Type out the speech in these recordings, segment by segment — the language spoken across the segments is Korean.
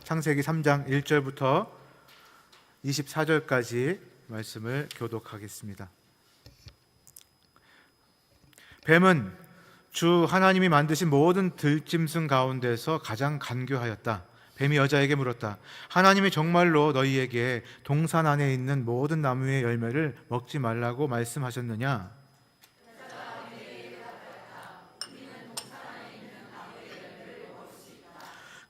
창세기 3장 1절부터 24절까지 말씀을 교독하겠습니다. 뱀은 주 하나님이 만드신 모든 들짐승 가운데서 가장 간교하였다. 뱀이 여자에게 물었다. 하나님이 정말로 너희에게 동산 안에 있는 모든 나무의 열매를 먹지 말라고 말씀하셨느냐?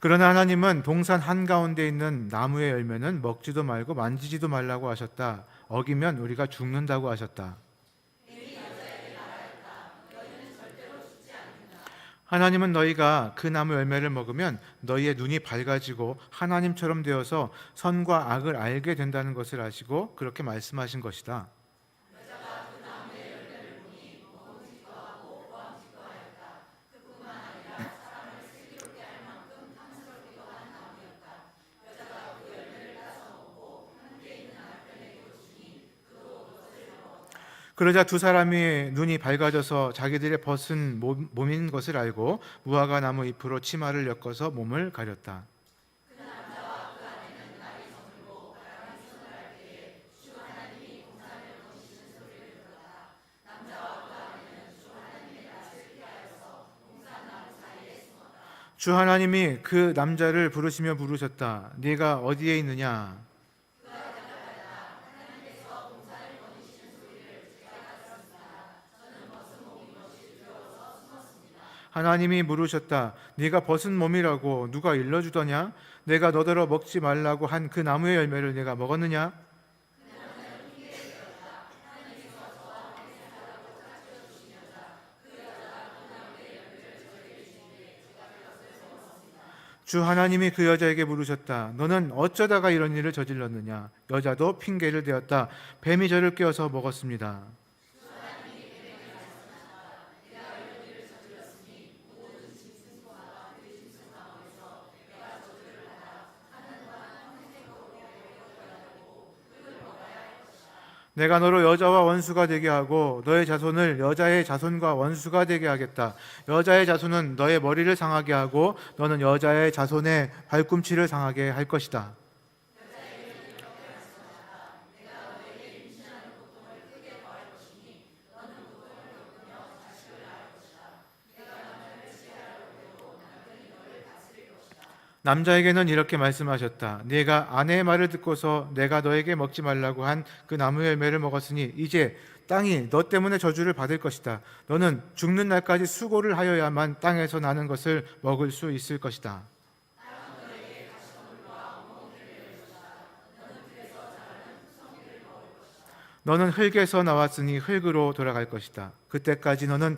그러나 하나님은 동산 한가운데 있는 나무의 열매는 먹지도 말고 만지지도 말라고 하셨다. 어기면 우리가 죽는다고 하셨다. 하나님은 너희가 그 나무 열매를 먹으면 너희의 눈이 밝아지고 하나님처럼 되어서 선과 악을 알게 된다는 것을 아시고 그렇게 말씀하신 것이다. 그러자 두 사람이 눈이 밝아져서 자기들의 벗은 몸인 것을 알고 무화과 나무 잎으로 치마를 엮어서 몸을 가렸다. 주 하나님이 그 남자를 부르시며 부르셨다. 네가 어디에 있느냐? 하나님이 물으셨다. 네가 벗은 몸이라고 누가 일러주더냐? 내가 너더러 먹지 말라고 한 그 나무의 열매를 네가 먹었느냐? 주 하나님이 그 여자에게 물으셨다. 너는 어쩌다가 이런 일을 저질렀느냐? 여자도 핑계를 대었다. 뱀이 저를 꿰어서 먹었습니다. 내가 너로 여자와 원수가 되게 하고 너의 자손을 여자의 자손과 원수가 되게 하겠다. 여자의 자손은 너의 머리를 상하게 하고 너는 여자의 자손의 발꿈치를 상하게 할 것이다. 남자에게는 이렇게 말씀하셨다. 네가 아내의 말을 듣고서 내가 너에게 먹지 말라고 한 그 나무 열매를 먹었으니 이제 땅이 너 때문에 저주를 받을 것이다. 너는 죽는 날까지 수고를 하여야만 땅에서 나는 것을 먹을 수 있을 것이다. 너는 흙에서 나왔으니 흙으로 돌아갈 것이다. 그때까지 너는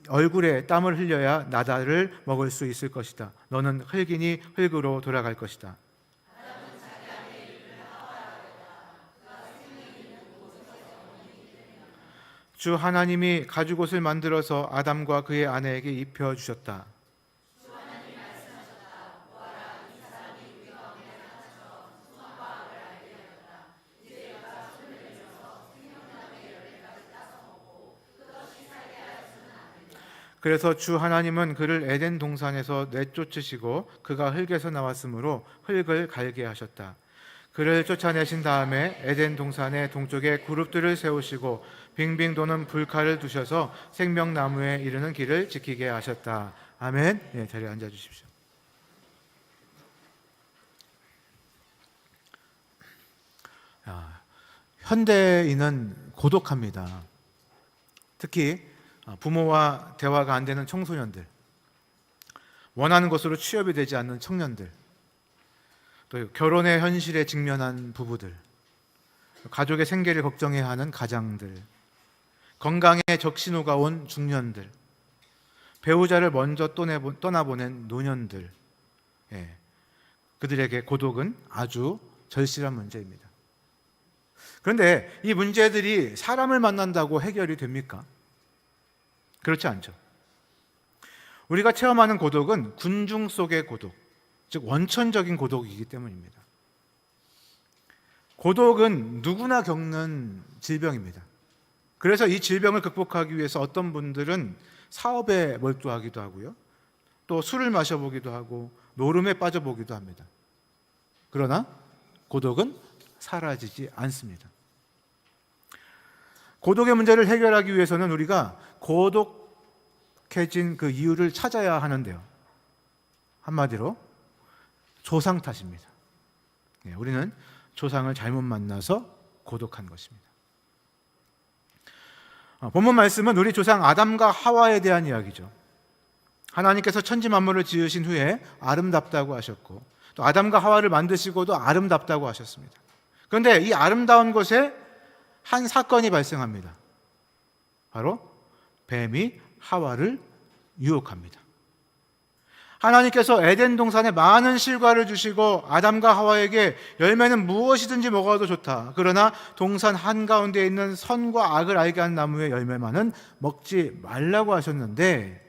얼굴에 땀을 흘려야 나다를 먹을 수 있을 것이다. 너는 흙이니 흙으로 돌아갈 것이다. 주 하나님이 가죽옷을 만들어서 아담과 그의 아내에게 입혀 주셨다. 그래서 주 하나님은 그를 에덴 동산에서 내쫓으시고 그가 흙에서 나왔으므로 흙을 갈게 하셨다. 그를 쫓아내신 다음에 에덴 동산의 동쪽에 그룹들을 세우시고 빙빙 도는 불칼을 두셔서 생명나무에 이르는 길을 지키게 하셨다. 아멘. 네, 자리에 앉아 주십시오. 현대인은 고독합니다. 특히 부모와 대화가 안 되는 청소년들, 원하는 것으로 취업이 되지 않는 청년들, 또 결혼의 현실에 직면한 부부들, 가족의 생계를 걱정해야 하는 가장들, 건강에 적신호가 온 중년들, 배우자를 먼저 떠나보낸 노년들, 그들에게 고독은 아주 절실한 문제입니다. 그런데 이 문제들이 사람을 만난다고 해결이 됩니까? 그렇지 않죠. 우리가 체험하는 고독은 군중 속의 고독, 즉 원천적인 고독이기 때문입니다. 고독은 누구나 겪는 질병입니다. 그래서 이 질병을 극복하기 위해서 어떤 분들은 사업에 몰두하기도 하고요, 또 술을 마셔보기도 하고 노름에 빠져보기도 합니다. 그러나 고독은 사라지지 않습니다. 고독의 문제를 해결하기 위해서는 우리가 고독해진 그 이유를 찾아야 하는데요. 한마디로 조상 탓입니다. 우리는 조상을 잘못 만나서 고독한 것입니다. 본문 말씀은 우리 조상 아담과 하와에 대한 이야기죠. 하나님께서 천지 만물을 지으신 후에 아름답다고 하셨고, 또 아담과 하와를 만드시고도 아름답다고 하셨습니다. 그런데 이 아름다운 곳에 한 사건이 발생합니다. 바로 뱀이 하와를 유혹합니다. 하나님께서 에덴 동산에 많은 실과를 주시고 아담과 하와에게 열매는 무엇이든지 먹어도 좋다. 그러나 동산 한가운데 있는 선과 악을 알게 한 나무의 열매만은 먹지 말라고 하셨는데,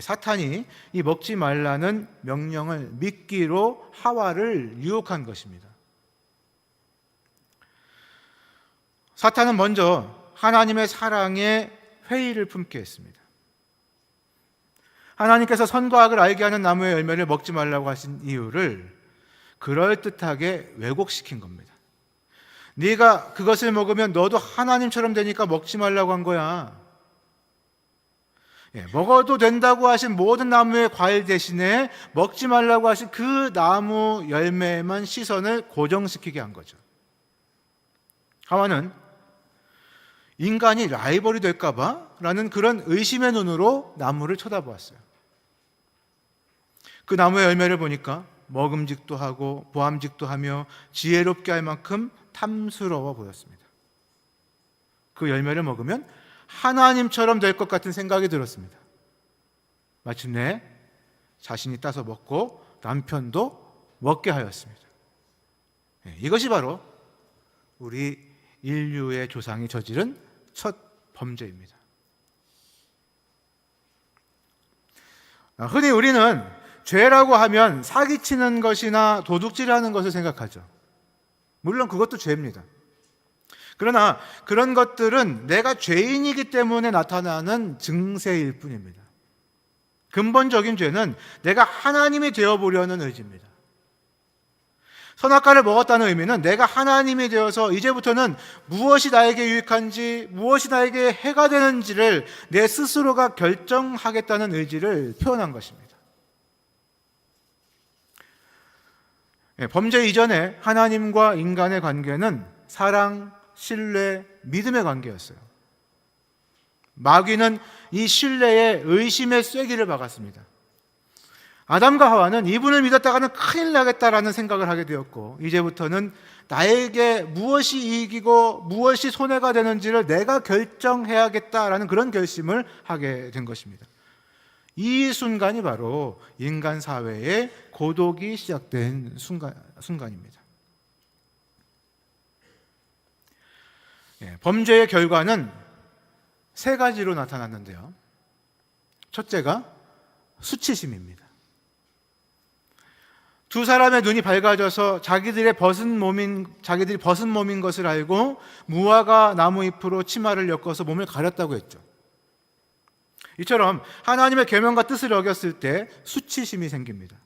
사탄이 이 먹지 말라는 명령을 미끼로 하와를 유혹한 것입니다. 사탄은 먼저 하나님의 사랑에 회의를 품게 했습니다. 하나님께서 선과 악을 알게 하는 나무의 열매를 먹지 말라고 하신 이유를 그럴듯하게 왜곡시킨 겁니다. 네가 그것을 먹으면 너도 하나님처럼 되니까 먹지 말라고 한 거야. 먹어도 된다고 하신 모든 나무의 과일 대신에 먹지 말라고 하신 그 나무 열매만 시선을 고정시키게 한 거죠. 하와는 인간이 라이벌이 될까 봐 라는 그런 의심의 눈으로 나무를 쳐다보았어요. 그 나무의 열매를 보니까 먹음직도 하고 보암직도 하며 지혜롭게 할 만큼 탐스러워 보였습니다. 그 열매를 먹으면 하나님처럼 될 것 같은 생각이 들었습니다. 마침내 자신이 따서 먹고 남편도 먹게 하였습니다. 이것이 바로 우리 인류의 조상이 저지른 첫 범죄입니다. 흔히 우리는 죄라고 하면 사기치는 것이나 도둑질하는 것을 생각하죠. 물론 그것도 죄입니다. 그러나 그런 것들은 내가 죄인이기 때문에 나타나는 증세일 뿐입니다. 근본적인 죄는 내가 하나님이 되어보려는 의지입니다. 선악과를 먹었다는 의미는 내가 하나님이 되어서 이제부터는 무엇이 나에게 유익한지, 무엇이 나에게 해가 되는지를 내 스스로가 결정하겠다는 의지를 표현한 것입니다. 범죄 이전에 하나님과 인간의 관계는 사랑, 신뢰, 믿음의 관계였어요. 마귀는 이 신뢰에 의심의 쐐기를 박았습니다. 아담과 하와는 이분을 믿었다가는 큰일 나겠다라는 생각을 하게 되었고, 이제부터는 나에게 무엇이 이익이고 무엇이 손해가 되는지를 내가 결정해야겠다라는 그런 결심을 하게 된 것입니다. 이 순간이 바로 인간 사회의 고독이 시작된 순간입니다. 범죄의 결과는 세 가지로 나타났는데요. 첫째가 수치심입니다. 두 사람의 눈이 밝아져서 자기들이 벗은 몸인 것을 알고 무화과 나무 잎으로 치마를 엮어서 몸을 가렸다고 했죠. 이처럼 하나님의 계명과 뜻을 어겼을 때 수치심이 생깁니다.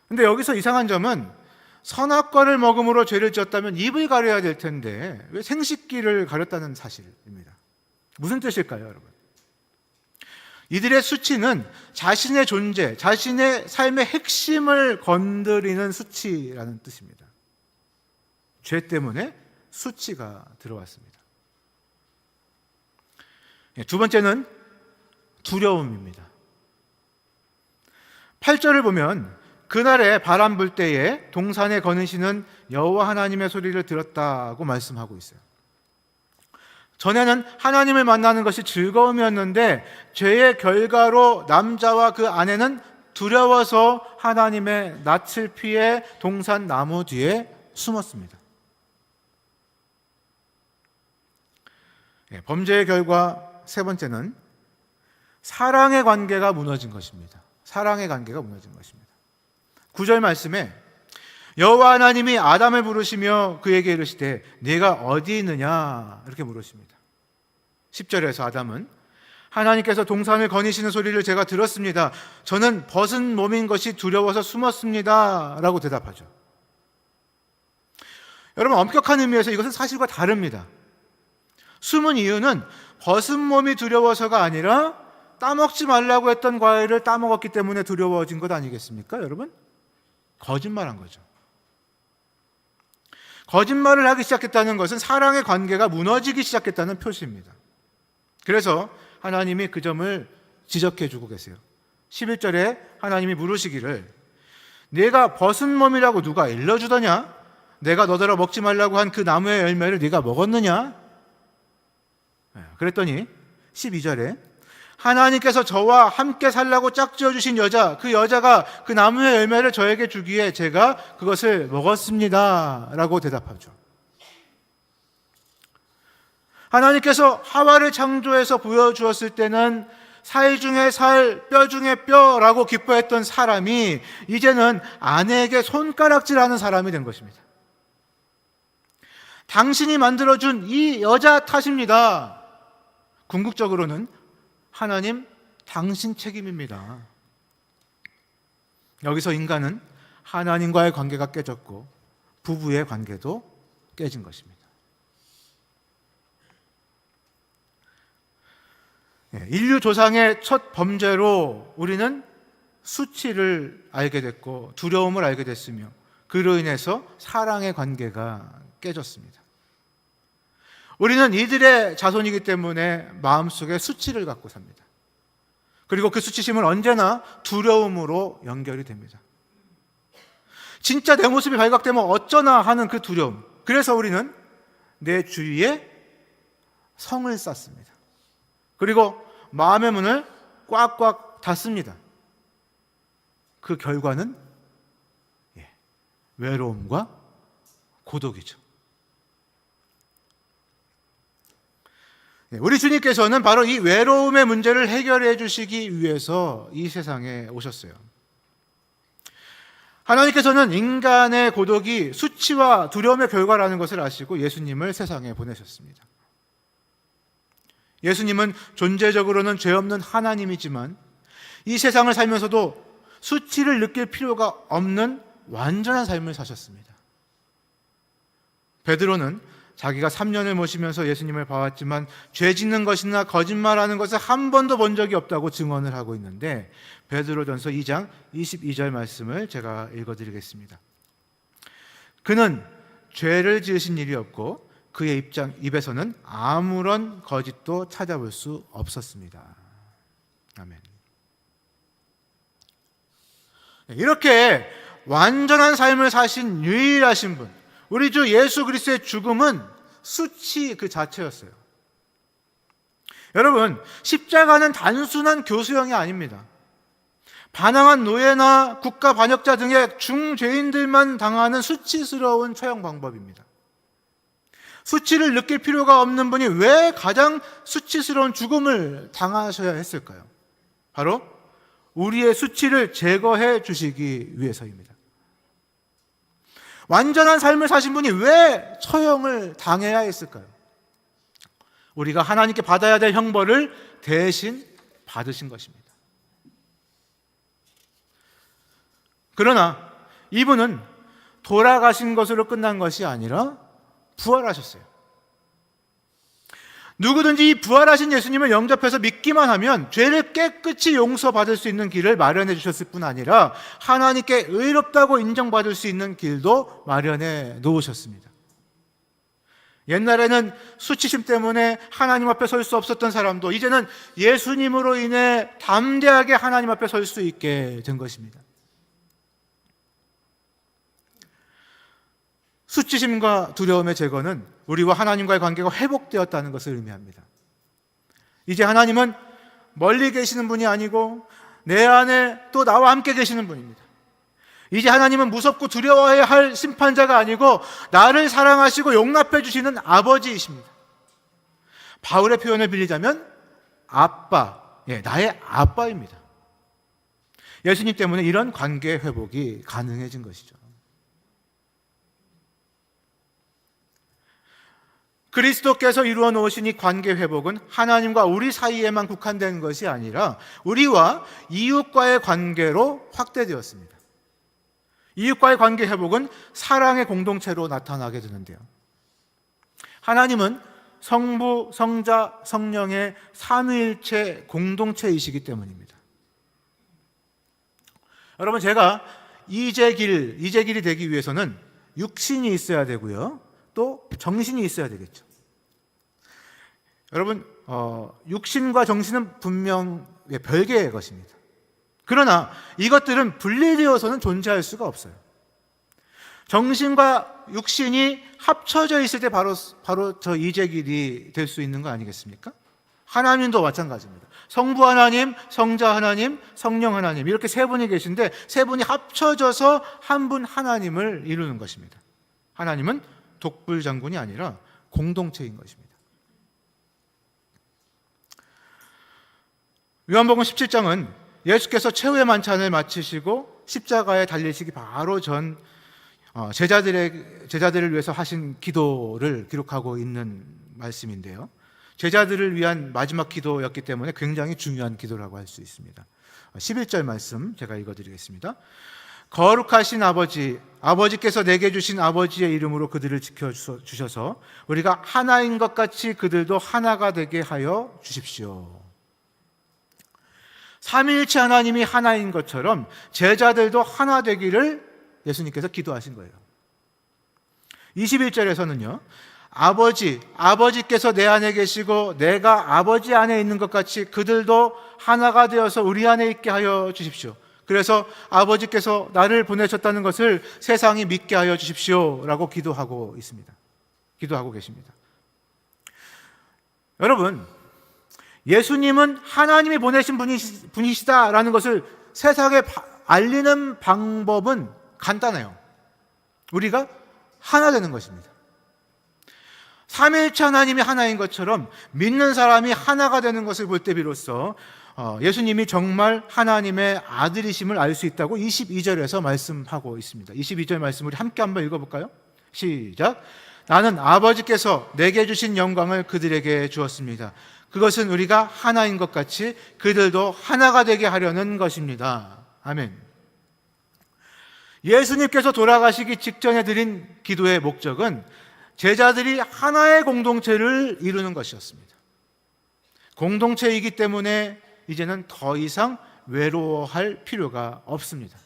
근데 여기서 이상한 점은 선악과를 먹음으로 죄를 지었다면 입을 가려야 될 텐데 왜 생식기를 가렸다는 사실입니다. 무슨 뜻일까요, 여러분? 이들의 수치는 자신의 존재, 자신의 삶의 핵심을 건드리는 수치라는 뜻입니다. 죄 때문에 수치가 들어왔습니다. 두 번째는 두려움입니다. 8절을 보면 그날에 바람 불 때에 동산에 거느시는 여호와 하나님의 소리를 들었다고 말씀하고 있어요. 전에는 하나님을 만나는 것이 즐거움이었는데 죄의 결과로 남자와 그 아내는 두려워서 하나님의 낯을 피해 동산 나무 뒤에 숨었습니다. 범죄의 결과 세 번째는 사랑의 관계가 무너진 것입니다. 사랑의 관계가 무너진 것입니다. 9절 말씀에 여호와 하나님이 아담을 부르시며 그에게 이르시되 네가 어디 있느냐 이렇게 물으십니다. 10절에서 아담은 하나님께서 동산을 거니시는 소리를 제가 들었습니다. 저는 벗은 몸인 것이 두려워서 숨었습니다 라고 대답하죠. 여러분, 엄격한 의미에서 이것은 사실과 다릅니다. 숨은 이유는 벗은 몸이 두려워서가 아니라 따먹지 말라고 했던 과일을 따먹었기 때문에 두려워진 것 아니겠습니까, 여러분? 거짓말한 거죠. 거짓말을 하기 시작했다는 것은 사랑의 관계가 무너지기 시작했다는 표시입니다. 그래서 하나님이 그 점을 지적해 주고 계세요. 11절에 하나님이 물으시기를 네가 벗은 몸이라고 누가 일러주더냐? 내가 너더러 먹지 말라고 한 그 나무의 열매를 네가 먹었느냐? 그랬더니 12절에 하나님께서 저와 함께 살라고 짝지어 주신 여자, 그 여자가 그 나무의 열매를 저에게 주기에 제가 그것을 먹었습니다 라고 대답하죠. 하나님께서 하와를 창조해서 보여주었을 때는 살 중에 살, 뼈 중에 뼈라고 기뻐했던 사람이 이제는 아내에게 손가락질하는 사람이 된 것입니다. 당신이 만들어준 이 여자 탓입니다. 궁극적으로는 하나님, 당신 책임입니다. 여기서 인간은 하나님과의 관계가 깨졌고 부부의 관계도 깨진 것입니다. 인류 조상의 첫 범죄로 우리는 수치를 알게 됐고 두려움을 알게 됐으며 그로 인해서 사랑의 관계가 깨졌습니다. 우리는 이들의 자손이기 때문에 마음속에 수치를 갖고 삽니다. 그리고 그 수치심은 언제나 두려움으로 연결이 됩니다. 진짜 내 모습이 발각되면 어쩌나 하는 그 두려움. 그래서 우리는 내 주위에 성을 쌓습니다. 그리고 마음의 문을 꽉꽉 닫습니다. 그 결과는 외로움과 고독이죠. 우리 주님께서는 바로 이 외로움의 문제를 해결해 주시기 위해서 이 세상에 오셨어요. 하나님께서는 인간의 고독이 수치와 두려움의 결과라는 것을 아시고 예수님을 세상에 보내셨습니다. 예수님은 존재적으로는 죄 없는 하나님이지만 이 세상을 살면서도 수치를 느낄 필요가 없는 완전한 삶을 사셨습니다. 베드로는 자기가 3년을 모시면서 예수님을 봐왔지만 죄 짓는 것이나 거짓말하는 것을 한 번도 본 적이 없다고 증언을 하고 있는데 베드로전서 2장 22절 말씀을 제가 읽어드리겠습니다. 그는 죄를 지으신 일이 없고 그의 입에서는 아무런 거짓도 찾아볼 수 없었습니다. 아멘. 이렇게 완전한 삶을 사신 유일하신 분, 우리 주 예수 그리스도의 죽음은 수치 그 자체였어요. 여러분, 십자가는 단순한 교수형이 아닙니다. 반항한 노예나 국가 반역자 등의 중죄인들만 당하는 수치스러운 처형 방법입니다. 수치를 느낄 필요가 없는 분이 왜 가장 수치스러운 죽음을 당하셔야 했을까요? 바로 우리의 수치를 제거해 주시기 위해서입니다. 완전한 삶을 사신 분이 왜 처형을 당해야 했을까요? 우리가 하나님께 받아야 될 형벌을 대신 받으신 것입니다. 그러나 이분은 돌아가신 것으로 끝난 것이 아니라 부활하셨어요. 누구든지 이 부활하신 예수님을 영접해서 믿기만 하면 죄를 깨끗이 용서받을 수 있는 길을 마련해 주셨을 뿐 아니라 하나님께 의롭다고 인정받을 수 있는 길도 마련해 놓으셨습니다. 옛날에는 수치심 때문에 하나님 앞에 설 수 없었던 사람도 이제는 예수님으로 인해 담대하게 하나님 앞에 설 수 있게 된 것입니다. 수치심과 두려움의 제거는 우리와 하나님과의 관계가 회복되었다는 것을 의미합니다. 이제 하나님은 멀리 계시는 분이 아니고 내 안에 또 나와 함께 계시는 분입니다. 이제 하나님은 무섭고 두려워해야 할 심판자가 아니고 나를 사랑하시고 용납해 주시는 아버지이십니다. 바울의 표현을 빌리자면 아빠, 나의 아빠입니다. 예수님 때문에 이런 관계 회복이 가능해진 것이죠. 그리스도께서 이루어 놓으신 이 관계 회복은 하나님과 우리 사이에만 국한된 것이 아니라 우리와 이웃과의 관계로 확대되었습니다. 이웃과의 관계 회복은 사랑의 공동체로 나타나게 되는데요. 하나님은 성부, 성자, 성령의 삼위일체 공동체이시기 때문입니다. 여러분, 제가 이재길이 되기 위해서는 육신이 있어야 되고요, 또 정신이 있어야 되겠죠. 여러분, 육신과 정신은 분명 별개의 것입니다. 그러나 이것들은 분리되어서는 존재할 수가 없어요. 정신과 육신이 합쳐져 있을 때 바로 저 이재길이 될 수 있는 거 아니겠습니까? 하나님도 마찬가지입니다. 성부 하나님, 성자 하나님, 성령 하나님, 이렇게 세 분이 계신데 세 분이 합쳐져서 한 분 하나님을 이루는 것입니다. 하나님은 독불장군이 아니라 공동체인 것입니다. 요한복음 17장은 예수께서 최후의 만찬을 마치시고 십자가에 달리시기 바로 전 제자들을 위해서 하신 기도를 기록하고 있는 말씀인데요. 제자들을 위한 마지막 기도였기 때문에 굉장히 중요한 기도라고 할 수 있습니다. 11절 말씀 제가 읽어드리겠습니다. 거룩하신 아버지께서 내게 주신 아버지의 이름으로 그들을 지켜주셔서 우리가 하나인 것 같이 그들도 하나가 되게 하여 주십시오. 삼위일체 하나님이 하나인 것처럼 제자들도 하나 되기를 예수님께서 기도하신 거예요. 21절에서는요, 아버지께서 내 안에 계시고 내가 아버지 안에 있는 것 같이 그들도 하나가 되어서 우리 안에 있게 하여 주십시오. 그래서 아버지께서 나를 보내셨다는 것을 세상이 믿게 하여 주십시오 라고 기도하고 있습니다. 기도하고 계십니다. 여러분, 예수님은 하나님이 보내신 분이시다라는 것을 세상에 알리는 방법은 간단해요. 우리가 하나 되는 것입니다. 삼위일체 하나님이 하나인 것처럼 믿는 사람이 하나가 되는 것을 볼 때 비로소 예수님이 정말 하나님의 아들이심을 알 수 있다고 22절에서 말씀하고 있습니다. 22절 말씀 우리 함께 한번 읽어볼까요? 시작. 나는 아버지께서 내게 주신 영광을 그들에게 주었습니다. 그것은 우리가 하나인 것 같이 그들도 하나가 되게 하려는 것입니다. 아멘. 예수님께서 돌아가시기 직전에 드린 기도의 목적은 제자들이 하나의 공동체를 이루는 것이었습니다. 공동체이기 때문에 이제는 더 이상 외로워할 필요가 없습니다.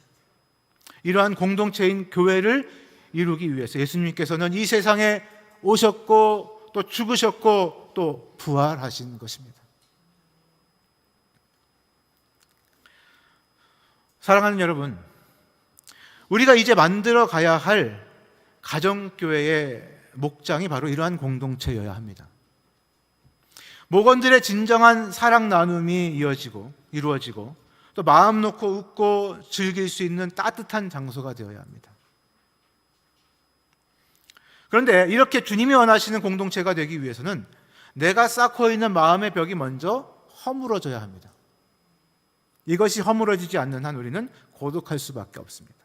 이러한 공동체인 교회를 이루기 위해서 예수님께서는 이 세상에 오셨고 또 죽으셨고 또 부활하신 것입니다. 사랑하는 여러분, 우리가 이제 만들어 가야 할 가정교회의 목장이 바로 이러한 공동체여야 합니다. 목원들의 진정한 사랑 나눔이 이루어지고 또 마음 놓고 웃고 즐길 수 있는 따뜻한 장소가 되어야 합니다. 그런데 이렇게 주님이 원하시는 공동체가 되기 위해서는 내가 쌓고 있는 마음의 벽이 먼저 허물어져야 합니다. 이것이 허물어지지 않는 한 우리는 고독할 수밖에 없습니다.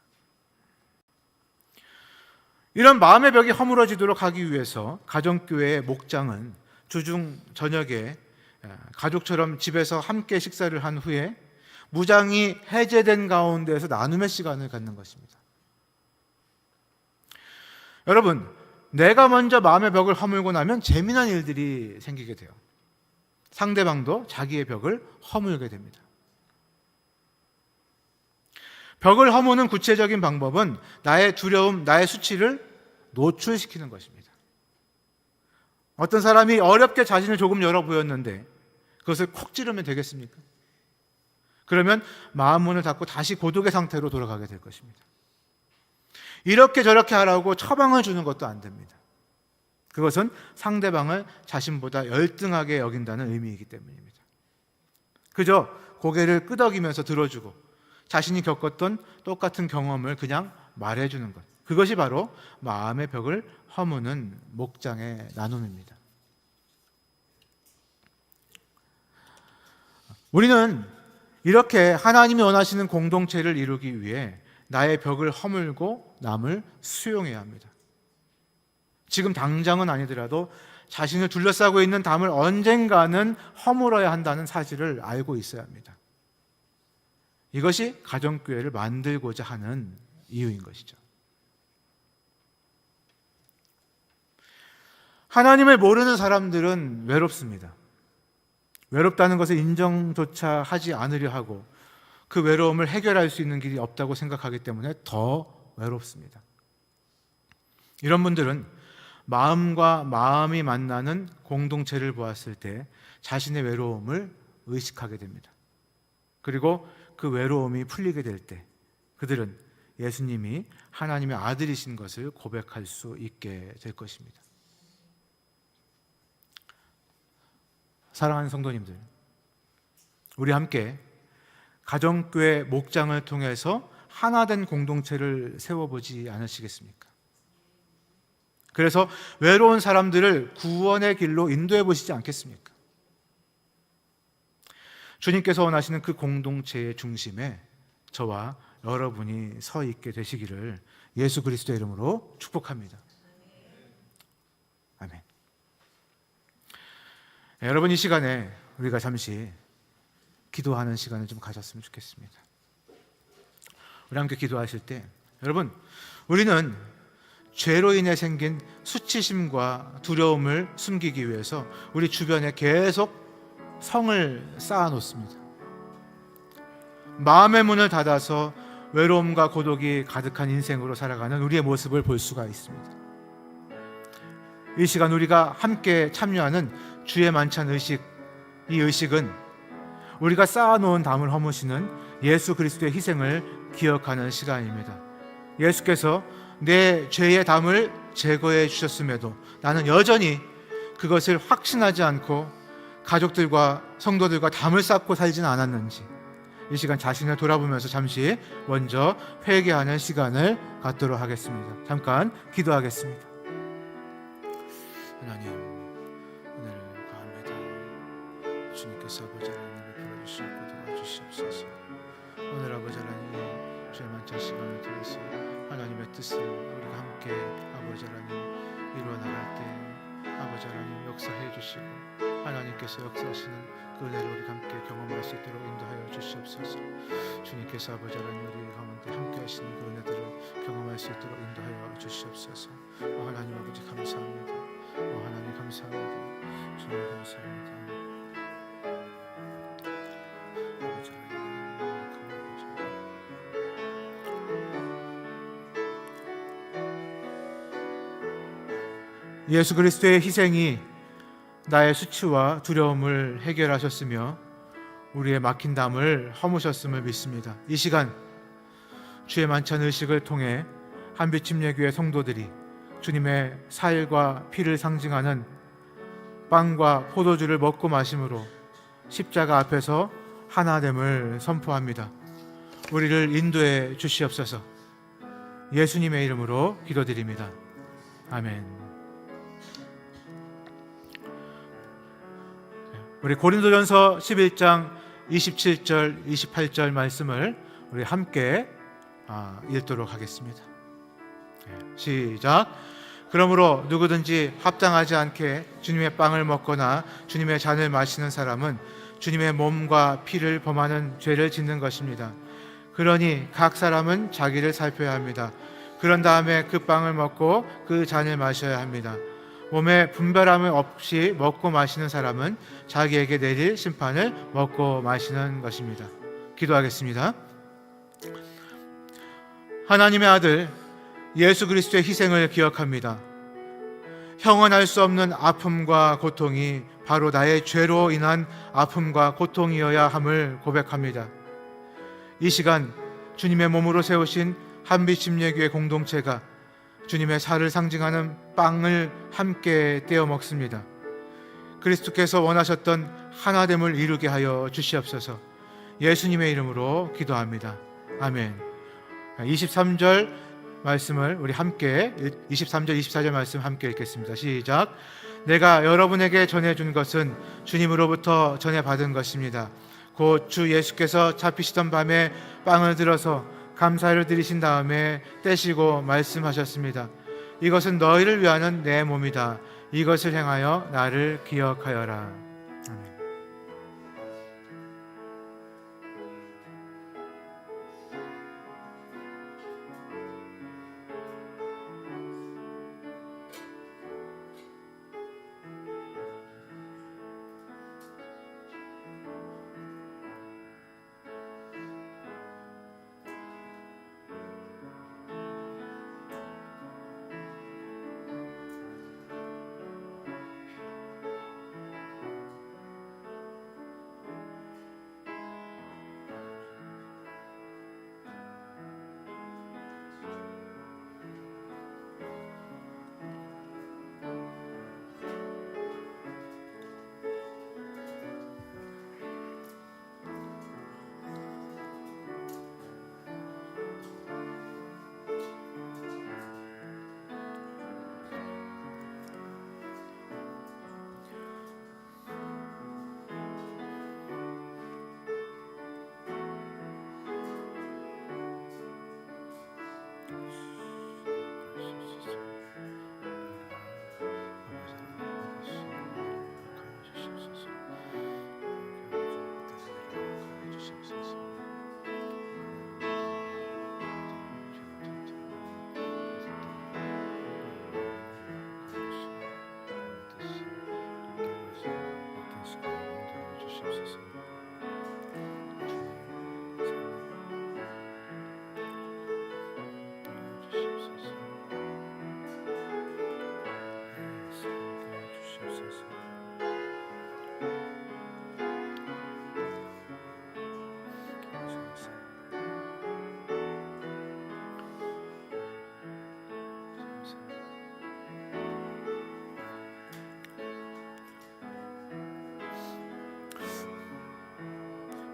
이런 마음의 벽이 허물어지도록 하기 위해서 가정교회의 목장은 주중 저녁에 가족처럼 집에서 함께 식사를 한 후에 무장이 해제된 가운데에서 나눔의 시간을 갖는 것입니다. 여러분, 내가 먼저 마음의 벽을 허물고 나면 재미난 일들이 생기게 돼요. 상대방도 자기의 벽을 허물게 됩니다. 벽을 허무는 구체적인 방법은 나의 두려움, 나의 수치를 노출시키는 것입니다. 어떤 사람이 어렵게 자신을 조금 열어 보였는데 그것을 콕 찌르면 되겠습니까? 그러면 마음 문을 닫고 다시 고독의 상태로 돌아가게 될 것입니다. 이렇게 저렇게 하라고 처방을 주는 것도 안 됩니다. 그것은 상대방을 자신보다 열등하게 여긴다는 의미이기 때문입니다. 그저 고개를 끄덕이면서 들어주고 자신이 겪었던 똑같은 경험을 그냥 말해주는 것, 그것이 바로 마음의 벽을 허무는 목장의 나눔입니다. 우리는 이렇게 하나님이 원하시는 공동체를 이루기 위해 나의 벽을 허물고 남을 수용해야 합니다. 지금 당장은 아니더라도 자신을 둘러싸고 있는 담을 언젠가는 허물어야 한다는 사실을 알고 있어야 합니다. 이것이 가정교회를 만들고자 하는 이유인 것이죠. 하나님을 모르는 사람들은 외롭습니다. 외롭다는 것을 인정조차 하지 않으려 하고 그 외로움을 해결할 수 있는 길이 없다고 생각하기 때문에 더 외롭습니다. 이런 분들은 마음과 마음이 만나는 공동체를 보았을 때 자신의 외로움을 의식하게 됩니다. 그리고 그 외로움이 풀리게 될 때 그들은 예수님이 하나님의 아들이신 것을 고백할 수 있게 될 것입니다. 사랑하는 성도님들, 우리 함께 가정교회 목장을 통해서 하나된 공동체를 세워보지 않으시겠습니까? 그래서 외로운 사람들을 구원의 길로 인도해 보시지 않겠습니까? 주님께서 원하시는 그 공동체의 중심에 저와 여러분이 서 있게 되시기를 예수 그리스도의 이름으로 축복합니다. 아멘. 여러분, 이 시간에 우리가 잠시 기도하는 시간을 좀 가졌으면 좋겠습니다. 우리 함께 기도하실 때 여러분, 우리는 죄로 인해 생긴 수치심과 두려움을 숨기기 위해서 우리 주변에 계속 성을 쌓아 놓습니다. 마음의 문을 닫아서 외로움과 고독이 가득한 인생으로 살아가는 우리의 모습을 볼 수가 있습니다. 이 시간 우리가 함께 참여하는 주의 만찬 의식, 이 의식은 우리가 쌓아놓은 담을 허무시는 예수 그리스도의 희생을 기억하는 시간입니다. 예수께서 내 죄의 담을 제거해 주셨음에도 나는 여전히 그것을 확신하지 않고 가족들과 성도들과 담을 쌓고 살지는 않았는지 이 시간 자신을 돌아보면서 잠시 먼저 회개하는 시간을 갖도록 하겠습니다. 잠깐 기도하겠습니다. 하나님, 은혜를 구합니다. 주님께서 아버지 하나님을 베풀어주시고 도와주시옵소서. 오늘 아버지 하나님 주의 만찬 시간을 통해서 하나님의 뜻을 우리가 함께 아버지 하나님 이루어 나갈 때 아버지 하나님 역사해 주시고 하나님께서 역사하시는 그 은혜를 우리가 함께 경험할 수 있도록 인도하여 주시옵소서. 주님께서 아버지 하나님 우리 가운데 함께 하시는 그 은혜들을 경험할 수 있도록 인도하여 주시옵소서. 하나님 아버지 감사합니다. 하나님 감사합니다. 주님 감사합니다. 아버지 하나님 예수 그리스도의 희생이 나의 수치와 두려움을 해결하셨으며 우리의 막힌 담을 허무셨음을 믿습니다. 이 시간 주의 만찬 의식을 통해 한빛침례교회 성도들이 주님의 살과 피를 상징하는 빵과 포도주를 먹고 마심으로 십자가 앞에서 하나됨을 선포합니다. 우리를 인도해 주시옵소서. 예수님의 이름으로 기도드립니다. 아멘. 우리 고린도전서 11장 27절 28절 말씀을 우리 함께 읽도록 하겠습니다. 시작. 그러므로 누구든지 합당하지 않게 주님의 빵을 먹거나 주님의 잔을 마시는 사람은 주님의 몸과 피를 범하는 죄를 짓는 것입니다. 그러니 각 사람은 자기를 살펴야 합니다. 그런 다음에 그 빵을 먹고 그 잔을 마셔야 합니다. 몸에 분별함 없이 먹고 마시는 사람은 자기에게 내릴 심판을 먹고 마시는 것입니다. 기도하겠습니다. 하나님의 아들 예수 그리스도의 희생을 기억합니다. 형언할 수 없는 아픔과 고통이 바로 나의 죄로 인한 아픔과 고통이어야 함을 고백합니다. 이 시간 주님의 몸으로 세우신 한빛침례교회 공동체가 주님의 살을 상징하는 빵을 함께 떼어 먹습니다. 그리스도께서 원하셨던 하나됨을 이루게 하여 주시옵소서. 예수님의 이름으로 기도합니다. 아멘. 23절 말씀을 우리 함께 23절 24절 말씀 함께 읽겠습니다. 시작. 내가 여러분에게 전해준 것은 주님으로부터 전해받은 것입니다. 곧 주 예수께서 잡히시던 밤에 빵을 들어서 감사를 드리신 다음에 떼시고 말씀하셨습니다. 이것은 너희를 위하는 내 몸이다. 이것을 행하여 나를 기억하여라. 아멘.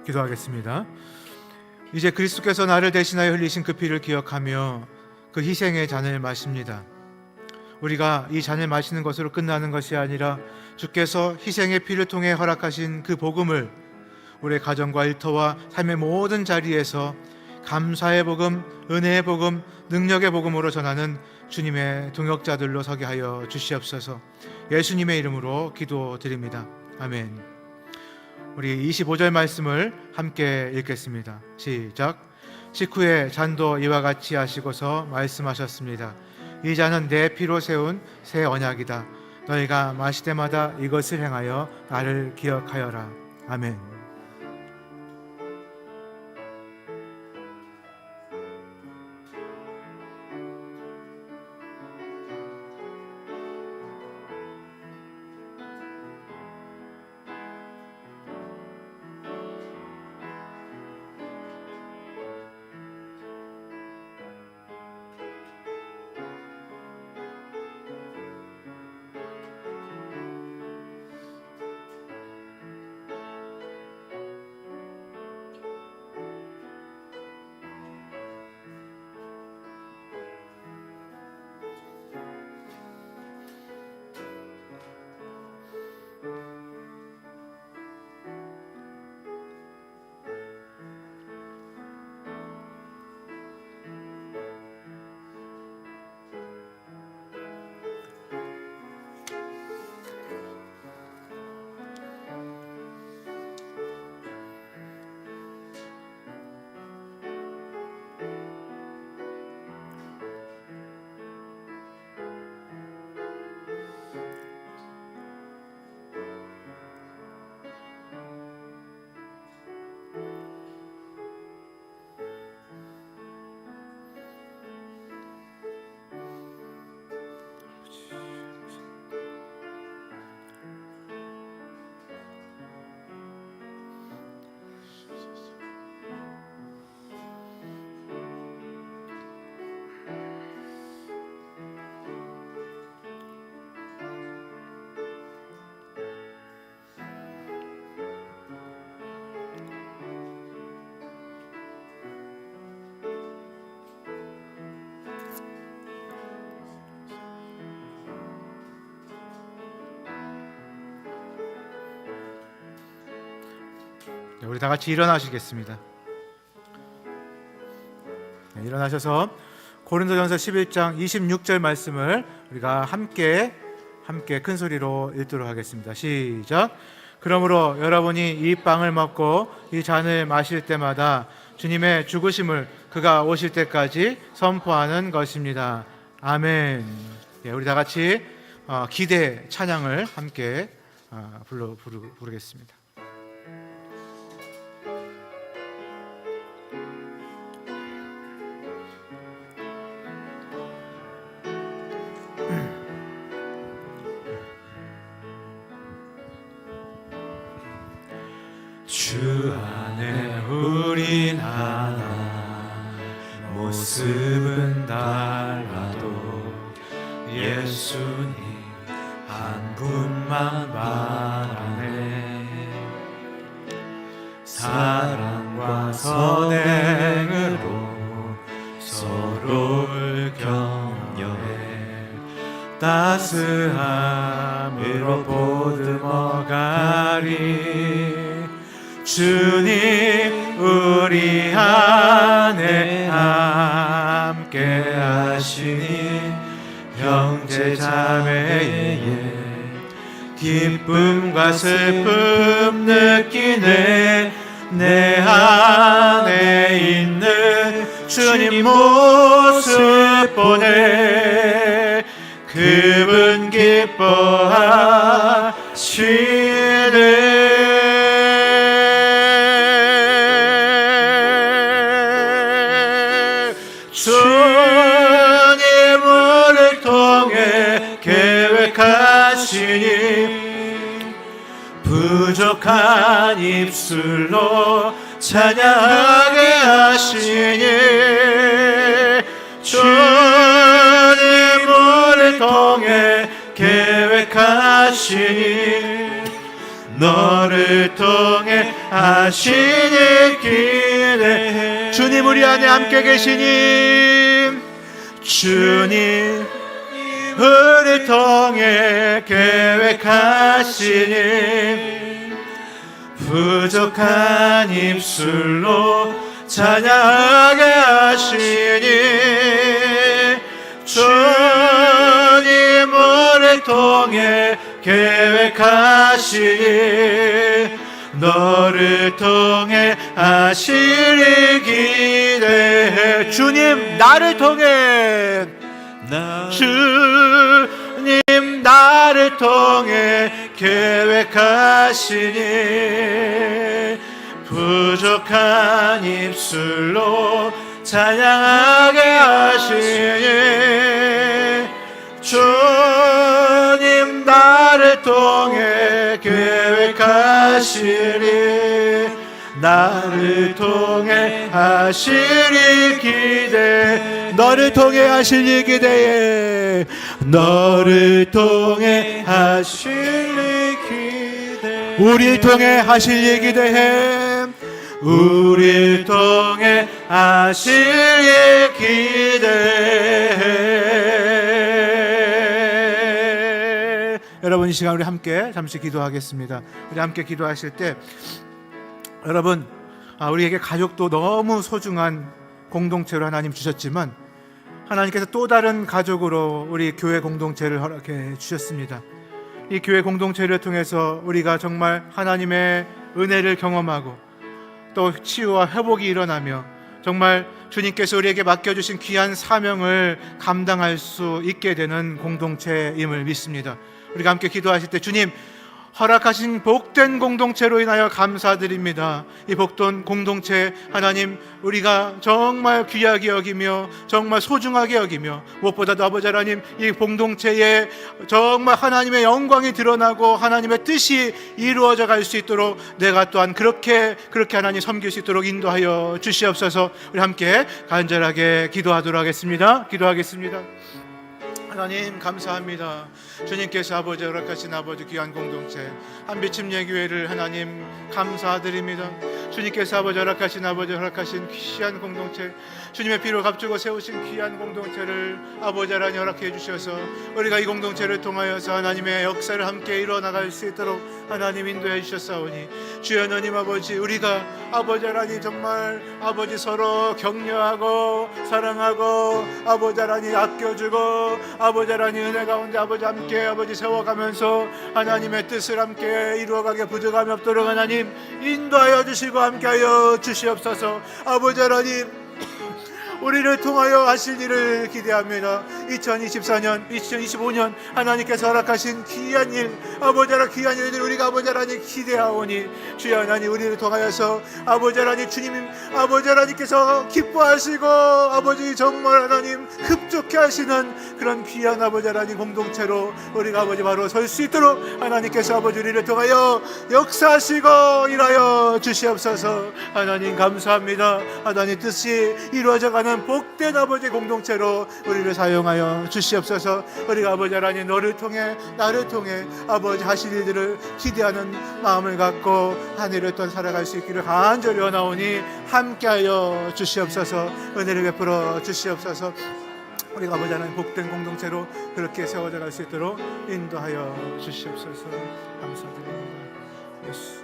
기도하겠습니다. 이제 그리스도께서 나를 대신하여 흘리신 그 피를 기억하며 그 희생의 잔을 마십니다. 우리가 이 잔을 마시는 것으로 끝나는 것이 아니라 주께서 희생의 피를 통해 허락하신 그 복음을 우리의 가정과 일터와 삶의 모든 자리에서 감사의 복음, 은혜의 복음, 능력의 복음으로 전하는 주님의 동역자들로 서게 하여 주시옵소서. 예수님의 이름으로 기도드립니다. 아멘. 우리 25절 말씀을 함께 읽겠습니다. 시작. 식후에 잔도 이와 같이 하시고서 말씀하셨습니다. 이 잔은 내 피로 세운 새 언약이다. 너희가 마실 때마다 이것을 행하여 나를 기억하여라. 아멘. 우리 다 같이 일어나시겠습니다. 일어나셔서 고린도전서 11장 26절 말씀을 우리가 함께 큰 소리로 읽도록 하겠습니다. 시작. 그러므로 여러분이 이 빵을 먹고 이 잔을 마실 때마다 주님의 죽으심을 그가 오실 때까지 선포하는 것입니다. 아멘. 우리 다 같이 기대 찬양을 함께 부르겠습니다. 주 안에 우린 하나, 모습은 달라도 예수님 한 분만 바라네. 사랑과 선행으로 서로를 격려해 따스함으로 보듬어가리. 주님 우리 안에 함께 하시니 형제 자매의 기쁨과 슬픔 느끼네. 내 안에 있는 주님 모습 보네. 그분 기뻐하시네. 주님을 통해 계획하시니 부족한 입술로 찬양하게 하시니. 주님을 통해 계획하시니 너를 통해 하시니 기대해. 주님 우리 안에 함께 계시니 주님 우리 통해 계획하시니 부족한 입술로 찬양하게 하시니 주님 우리 통해 계획하시니 너를 통해 하시리 기대해. 주님 나를 통해 주님 나를 통해 계획하시니 부족한 입술로 찬양하게 하시니 주님 나를 통해 계획하시니 나를 통해 하시리 기대. 너를 통해 하시리 기대해. 너를 통해 하시리 기대. 우리를 통해 하시리 기대해. 우리를 통해 하시리 기대해. 여러분 이 시간 우리 함께 잠시 기도하겠습니다. 우리 함께 기도하실 때 여러분 우리에게 가족도 너무 소중한 공동체로 하나님 주셨지만 하나님께서 또 다른 가족으로 우리 교회 공동체를 허락해 주셨습니다. 이 교회 공동체를 통해서 우리가 정말 하나님의 은혜를 경험하고 또 치유와 회복이 일어나며 정말 주님께서 우리에게 맡겨주신 귀한 사명을 감당할 수 있게 되는 공동체임을 믿습니다. 우리가 함께 기도하실 때 주님 허락하신 복된 공동체로 인하여 감사드립니다. 이 복된 공동체 하나님 우리가 정말 귀하게 여기며 정말 소중하게 여기며 무엇보다도 아버지 하나님 이 공동체에 정말 하나님의 영광이 드러나고 하나님의 뜻이 이루어져 갈 수 있도록 내가 또한 그렇게 하나님 섬길 수 있도록 인도하여 주시옵소서. 우리 함께 간절하게 기도하도록 하겠습니다. 기도하겠습니다. 하나님 감사합니다. 주님께서 아버지 허락하신 아버지 귀한 공동체 한빛침 예교회를 하나님 감사드립니다. 주님께서 아버지 허락하신 귀한 공동체 주님의 피로 값주고 세우신 귀한 공동체를 아버지 하나님 허락해 주셔서 우리가 이 공동체를 통하여서 하나님의 역사를 함께 이뤄나갈 수 있도록 하나님 인도해 주셨사오니 주여 하나님 아버지 우리가 아버지 하나님 정말 아버지 서로 격려하고 사랑하고 아버지 하나님 아껴주고 아버지 하나님 은혜 가운데 아버지 함께 아버지 세워가면서 하나님의 뜻을 함께 이루어가게 부족함이 없도록 하나님 인도하여 주시고 함께하여 주시옵소서. 아버지 하나님 우리를 통하여 하실 일을 기대합니다. 2024년, 2025년 하나님께서 허락하신 귀한 일, 아버지 하나님 귀한 일들 우리가 아버지 하나님 기대하오니 주여 하나님 우리를 통하여서 아버지 하나님 주님 아버지 하나님께서 기뻐하시고 아버지 정말 하나님 흡족해 하시는 그런 귀한 아버지 하나님 공동체로 우리가 아버지 바로 설 수 있도록 하나님께서 아버지 우리를 통하여 역사하시고 일하여 주시옵소서. 하나님 감사합니다. 하나님 뜻이 이루어져가는 복된 아버지 공동체로 우리를 사용하여 주시옵소서. 우리가 아버지 하나님 너를 통해 나를 통해 아버지 하실 일들을 기대하는 마음을 갖고 한 해를 또한 살아갈 수 있기를 간절히 원하오니 함께하여 주시옵소서. 은혜를 베풀어 주시옵소서. 우리가 아버지 하나님 복된 공동체로 그렇게 세워져 갈 수 있도록 인도하여 주시옵소서. 감사드립니다. 예수.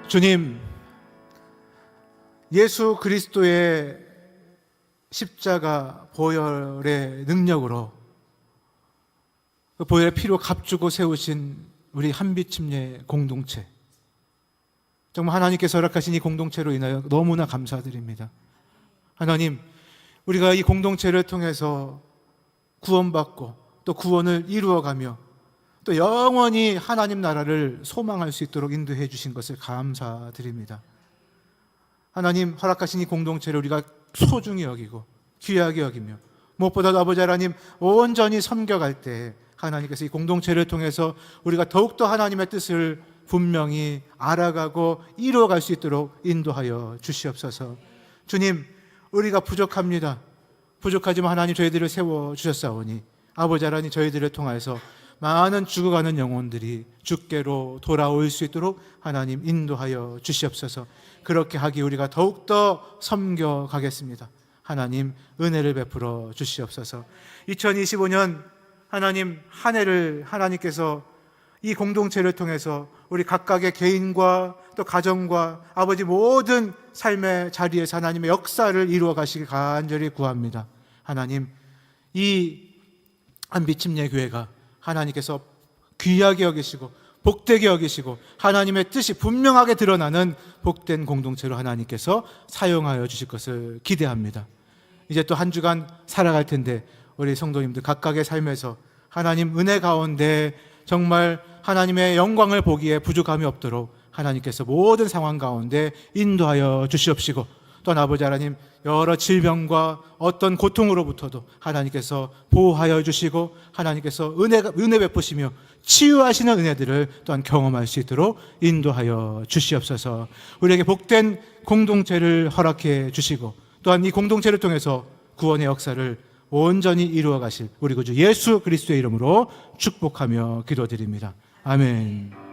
주님 예수 그리스도의 십자가 보혈의 능력으로 그 보혈의 피로 값주고 세우신 우리 한빛침례 공동체 정말 하나님께서 허락하신 이 공동체로 인하여 너무나 감사드립니다. 하나님 우리가 이 공동체를 통해서 구원받고 또 구원을 이루어가며 또 영원히 하나님 나라를 소망할 수 있도록 인도해 주신 것을 감사드립니다. 하나님 허락하신 이 공동체를 우리가 소중히 여기고 귀하게 여기며 무엇보다도 아버지 하나님 온전히 섬겨갈 때 하나님께서 이 공동체를 통해서 우리가 더욱더 하나님의 뜻을 분명히 알아가고 이루어갈 수 있도록 인도하여 주시옵소서. 주님 우리가 부족합니다. 부족하지만 하나님 저희들을 세워주셨사오니 아버지 하나님 저희들을 통해서 많은 죽어가는 영혼들이 주께로 돌아올 수 있도록 하나님 인도하여 주시옵소서. 그렇게 하기 우리가 더욱더 섬겨가겠습니다. 하나님 은혜를 베풀어 주시옵소서. 2025년 하나님 한 해를 하나님께서 이 공동체를 통해서 우리 각각의 개인과 또 가정과 아버지 모든 삶의 자리에서 하나님의 역사를 이루어 가시길 간절히 구합니다. 하나님, 이 한빛침례 교회가 하나님께서 귀하게 여기시고 복되게 여기시고 하나님의 뜻이 분명하게 드러나는 복된 공동체로 하나님께서 사용하여 주실 것을 기대합니다. 이제 또 한 주간 살아갈 텐데 우리 성도님들 각각의 삶에서 하나님 은혜 가운데 정말 하나님의 영광을 보기에 부족함이 없도록 하나님께서 모든 상황 가운데 인도하여 주시옵시고, 또한 아버지 하나님 여러 질병과 어떤 고통으로부터도 하나님께서 보호하여 주시고 하나님께서 은혜 베푸시며 치유하시는 은혜들을 또한 경험할 수 있도록 인도하여 주시옵소서. 우리에게 복된 공동체를 허락해 주시고 또한 이 공동체를 통해서 구원의 역사를 온전히 이루어 가실 우리 구주 예수 그리스도의 이름으로 축복하며 기도드립니다. 아멘.